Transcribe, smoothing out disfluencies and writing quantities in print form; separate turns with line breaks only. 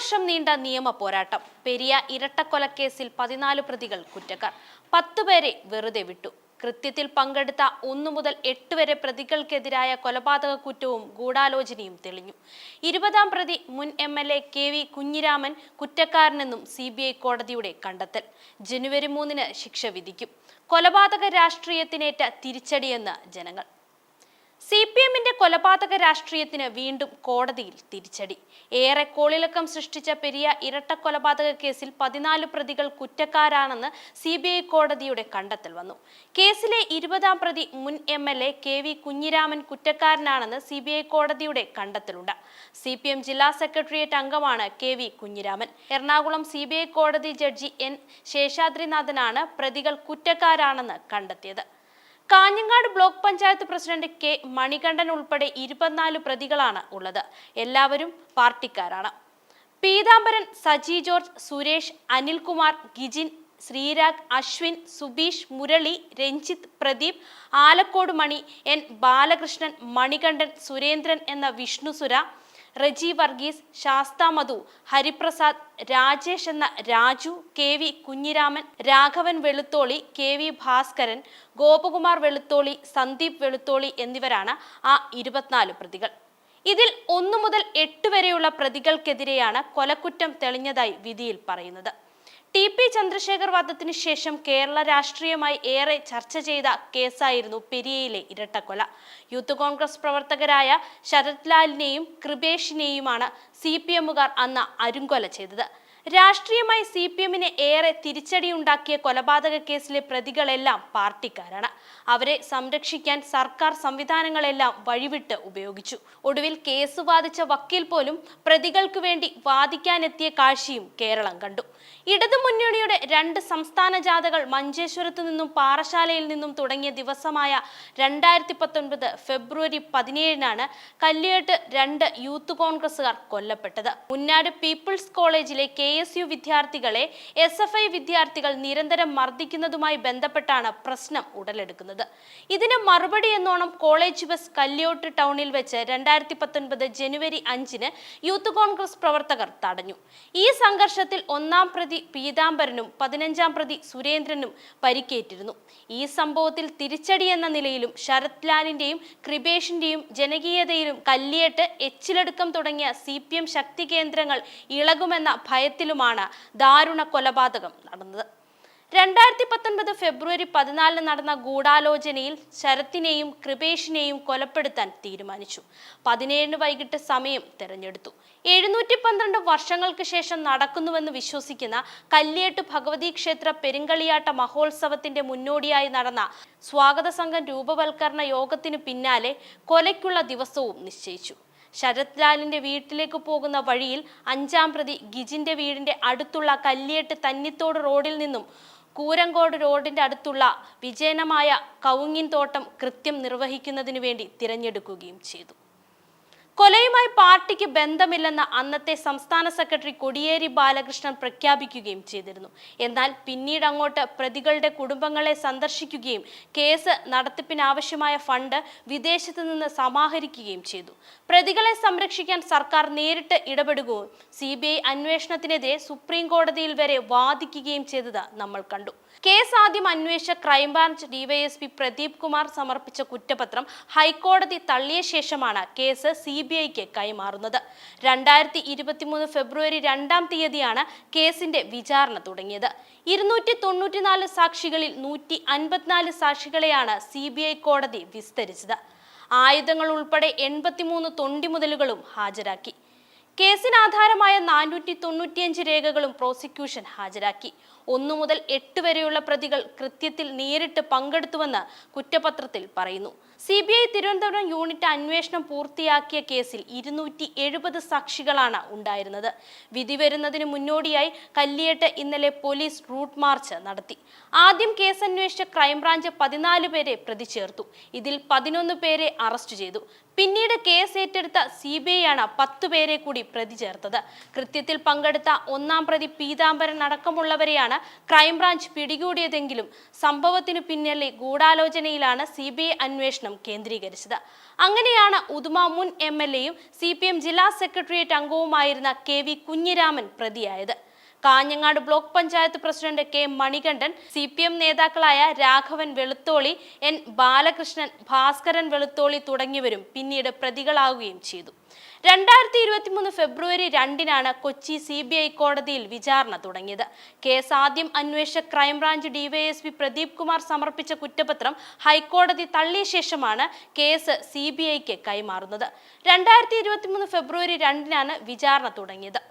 വർഷം നീണ്ട നിയമ പോരാട്ടം. പെരിയ ഇരട്ടക്കൊലക്കേസിൽ 14 പ്രതികൾ കുറ്റക്കാർ. 10 പേരെ വെറുതെ വിട്ടു. കൃത്യത്തിൽ പങ്കെടുത്ത 1 മുതൽ 8 വരെ പ്രതികൾക്കെതിരായ കൊലപാതക കുറ്റവും ഗൂഢാലോചനയും തെളിഞ്ഞു. 20-ാം പ്രതി മുൻ MLA KV കുഞ്ഞിരാമൻ കുറ്റക്കാരനെന്നും CBI കോടതിയുടെ കണ്ടെത്തൽ. ജനുവരി 3-ന് ശിക്ഷ വിധിക്കും. കൊലപാതക രാഷ്ട്രീയത്തിനേറ്റ തിരിച്ചടിയെന്ന് ജനങ്ങൾ. CPM-ന്റെ കൊലപാതക രാഷ്ട്രീയത്തിന് വീണ്ടും കോടതിയിൽ തിരിച്ചടി. ഏറെ കോളിളക്കം സൃഷ്ടിച്ച പെരിയ ഇരട്ടക്കൊലപാതക കേസിൽ 14 പ്രതികൾ കുറ്റക്കാരാണെന്ന് CBI കോടതിയുടെ കണ്ടെത്തൽ വന്നു. കേസിലെ 20-ാം പ്രതി മുൻ MLA KV കുഞ്ഞിരാമൻ കുറ്റക്കാരനാണെന്ന് CBI കോടതിയുടെ കണ്ടെത്തലുണ്ട്. CPM ജില്ലാ സെക്രട്ടേറിയറ്റ് അംഗമാണ് KV കുഞ്ഞിരാമൻ. എറണാകുളം CBI കോടതി ജഡ്ജി N ശേഷാദ്രിനാഥനാണ് പ്രതികൾ കുറ്റക്കാരാണെന്ന് കണ്ടെത്തിയത്. Kanhangad block panchayat president K Manikandan ഉൾപ്പെടെ 24 പ്രതികളാണ് ഉള്ളത്. എല്ലാവരും പാർട്ടിക്കാരാണ്. പീതാംബരൻ, സജി ജോർജ്, സുരേഷ്, അനിൽകുമാർ, ഗിജിൻ, ശ്രീരാഗ്, അശ്വിൻ, സുബീഷ്, മുരളി, രഞ്ജിത്ത്, പ്രദീപ്, ആലക്കോട് മണി, N ബാലകൃഷ്ണൻ, മണികണ്ഠൻ, സുരേന്ദ്രൻ എന്ന വിഷ്ണുസുര, റജി വർഗീസ്, ശാസ്ത മധു, ഹരിപ്രസാദ്, രാജേഷ് എന്ന രാജു, KV കുഞ്ഞിരാമൻ, രാഘവൻ വെളുത്തോളി, KV ഭാസ്കരൻ, ഗോപകുമാർ വെളുത്തോളി, സന്ദീപ് വെളുത്തോളി എന്നിവരാണ് ആ 24 പ്രതികൾ. ഇതിൽ 1 മുതൽ 8 വരെയുള്ള പ്രതികൾക്കെതിരെയാണ് കൊലക്കുറ്റം തെളിഞ്ഞതായി വിധിയിൽ പറയുന്നത്. TP ചന്ദ്രശേഖർ വധത്തിനു ശേഷം കേരള രാഷ്ട്രീയമായി ഏറെ ചർച്ച ചെയ്ത കേസായിരുന്നു പെരിയയിലെ ഇരട്ടക്കൊല. യൂത്ത് കോൺഗ്രസ് പ്രവർത്തകരായ ശരത് ലാലിനെയും കൃപേഷിനെയുമാണ് CPM-കാർ അന്ന് അരുംകൊല ചെയ്തത്. രാഷ്ട്രീയമായി CPM-ന് ഏറെ തിരിച്ചടിയുണ്ടാക്കിയ കൊലപാതക കേസിലെ പ്രതികളെല്ലാം പാർട്ടിക്കാരാണ്. അവരെ സംരക്ഷിക്കാൻ സർക്കാർ സംവിധാനങ്ങളെല്ലാം വഴിവിട്ട് ഉപയോഗിച്ചു. ഒടുവിൽ കേസ് വാദിച്ച വക്കീൽ പോലും പ്രതികൾക്ക് വേണ്ടി വാദിക്കാനെത്തിയ കാഴ്ചയും കേരളം കണ്ടു. ഇടതുമുന്നണിയുടെ 2 സംസ്ഥാന ജാഥകൾ മഞ്ചേശ്വരത്തു നിന്നും പാറശാലയിൽ നിന്നും തുടങ്ങിയ ദിവസമായ 2019 ഫെബ്രുവരി 17-നാണ് കല്ലിയട്ട് 2 യൂത്ത് കോൺഗ്രസുകാർ കൊല്ലപ്പെട്ടത്. മുന്നാട് പീപ്പിൾസ് കോളേജിലെ KSU വിദ്യാർത്ഥികളെ SFI വിദ്യാർത്ഥികൾ നിരന്തരം മർദ്ദിക്കുന്നതുമായി ബന്ധപ്പെട്ടാണ് പ്രശ്നം ഉടലെടുക്കുന്നത്. ഇതിന് മറുപടി എന്നോണം കോളേജ് ബസ് കല്ലിയോട്ട് ടൗണിൽ വെച്ച് 2019 ജനുവരി 5-ന് യൂത്ത് കോൺഗ്രസ് പ്രവർത്തകർ തടഞ്ഞു. ഈ സംഘർഷത്തിൽ 1-ാം പ്രതി പീതാംബരനും 15-ാം പ്രതി സുരേന്ദ്രനും പരിക്കേറ്റിരുന്നു. ഈ സംഭവത്തിൽ തിരിച്ചടി എന്ന നിലയിലും ശരത് ലാലിന്റെയും കൃപേഷിന്റെയും ജനകീയതയിലും കല്ലിയട്ട്, എച്ചിലടുക്കം തുടങ്ങിയ CPM ശക്തി കേന്ദ്രങ്ങൾ ഇളകുമെന്ന ഭയത്തിലുമാണ് ദാരുണ കൊലപാതകം നടന്നത്. 2019 ഫെബ്രുവരി 14-ന് നടന്ന ഗൂഢാലോചനയിൽ ശരത്തിനെയും കൃപേഷിനെയും കൊലപ്പെടുത്താൻ തീരുമാനിച്ചു. 17-ന് വൈകിട്ട് സമയം തെരഞ്ഞെടുത്തു. 712 വർഷങ്ങൾക്ക് ശേഷം നടക്കുന്നുവെന്ന് വിശ്വസിക്കുന്ന കല്ലിയട്ട് ഭഗവതി ക്ഷേത്ര പെരുങ്കളിയാട്ട മഹോത്സവത്തിന്റെ മുന്നോടിയായി നടന്ന സ്വാഗത സംഘം രൂപവൽക്കരണ യോഗത്തിനു പിന്നാലെ കൊലയ്ക്കുള്ള ദിവസവും നിശ്ചയിച്ചു. ശരത് ലാലിന്റെ വീട്ടിലേക്ക് പോകുന്ന വഴിയിൽ 5-ാം പ്രതി ഗിജിന്റെ വീടിന്റെ അടുത്തുള്ള കല്ലിയട്ട് തന്നിത്തോട് റോഡിൽ നിന്നും കൂരങ്കോട് റോഡിന്റെ അടുത്തുള്ള വിജനമായ കവുങ്ങിൻ തോട്ടം കൃത്യം നിർവഹിക്കുന്നതിനു വേണ്ടി തിരഞ്ഞെടുക്കുകയും ചെയ്തു. കൊലയുമായി പാർട്ടിക്ക് ബന്ധമില്ലെന്ന് അന്നത്തെ സംസ്ഥാന സെക്രട്ടറി കോടിയേരി ബാലകൃഷ്ണൻ പ്രഖ്യാപിക്കുകയും ചെയ്തിരുന്നു. എന്നാൽ പിന്നീട് അങ്ങോട്ട് പ്രതികളുടെ കുടുംബങ്ങളെ സന്ദർശിക്കുകയും കേസ് നടത്തിപ്പിനാവശ്യമായ ഫണ്ട് വിദേശത്ത് നിന്ന് സമാഹരിക്കുകയും ചെയ്തു. പ്രതികളെ സംരക്ഷിക്കാൻ സർക്കാർ നേരിട്ട് ഇടപെടുകയും CBI അന്വേഷണത്തിനെതിരെ സുപ്രീം കോടതിയിൽ വരെ വാദിക്കുകയും ചെയ്തത് നമ്മൾ കണ്ടു. കേസ് ആദ്യം അന്വേഷിച്ച ക്രൈംബ്രാഞ്ച് DYSP പ്രദീപ് കുമാർ സമർപ്പിച്ച കുറ്റപത്രം ഹൈക്കോടതി തള്ളിയ ശേഷമാണ് കേസ് CBIക്ക് കൈമാറുന്നത്. 2023 ഫെബ്രുവരി 2-ാം തീയതിയാണ് കേസിന്റെ വിചാരണ തുടങ്ങിയത്. 294 സാക്ഷികളിൽ 154 സാക്ഷികളെയാണ് CBI കോടതി വിസ്തരിച്ചത്. ആയുധങ്ങൾ ഉൾപ്പെടെ 83 തൊണ്ടിമുതലുകളും ഹാജരാക്കി. കേസിനാധാരമായ 495 രേഖകളും പ്രോസിക്യൂഷൻ ഹാജരാക്കി. 1 മുതൽ 8 വരെയുള്ള പ്രതികൾ കൃത്യത്തിൽ നേരിട്ട് പങ്കെടുത്തുവെന്ന് കുറ്റപത്രത്തിൽ പറയുന്നു. CBI തിരുവനന്തപുരം യൂണിറ്റ് അന്വേഷണം പൂർത്തിയാക്കിയ കേസിൽ 270 സാക്ഷികളാണ് ഉണ്ടായിരുന്നത്. വിധി വരുന്നതിന് മുന്നോടിയായി കല്ലിയട്ട് ഇന്നലെ പോലീസ് റൂട്ട് മാർച്ച് നടത്തി. ആദ്യം കേസ് അന്വേഷിച്ച ക്രൈംബ്രാഞ്ച് 14 പേരെ പ്രതി ചേർത്തു. ഇതിൽ 11 പേരെ അറസ്റ്റ് ചെയ്തു. പിന്നീട് കേസ് ഏറ്റെടുത്ത CBI ആണ് 10 പേരെ കൂടി പ്രതി ചേർത്തത്. കൃത്യത്തിൽ പങ്കെടുത്ത ഒന്നാം പ്രതി പീതാംബരൻ അടക്കമുള്ളവരെയാണ് ക്രൈംബ്രാഞ്ച് പിടികൂടിയതെങ്കിലും സംഭവത്തിനു പിന്നിലെ ഗൂഢാലോചനയിലാണ് CBI അന്വേഷണം കേന്ദ്രീകരിച്ചത്. അങ്ങനെയാണ് ഉദുമ മുൻ MLA-യും CPM ജില്ലാ സെക്രട്ടേറിയറ്റ് അംഗവുമായിരുന്ന KV കുഞ്ഞിരാമൻ പ്രതിയായത്. Kanhangad block panchayat president K Manikandan, CPM നേതാക്കളായ രാഘവൻ വെളുത്തോളി, N ബാലകൃഷ്ണൻ, ഭാസ്കരൻ വെളുത്തോളി തുടങ്ങിയവരും പിന്നീട് പ്രതികളാവുകയും ചെയ്തു. 2023 ഫെബ്രുവരി 2-നാണ് കൊച്ചി CBI കോടതിയിൽ വിചാരണ തുടങ്ങിയത്. കേസ് ആദ്യം അന്വേഷിച്ച ക്രൈംബ്രാഞ്ച് DYSP പ്രദീപ് കുമാർ സമർപ്പിച്ച കുറ്റപത്രം ഹൈക്കോടതി തള്ളിയ ശേഷമാണ് കേസ് CBIക്ക് കൈമാറുന്നത്. 2023 ഫെബ്രുവരി 2-നാണ് വിചാരണ തുടങ്ങിയത്.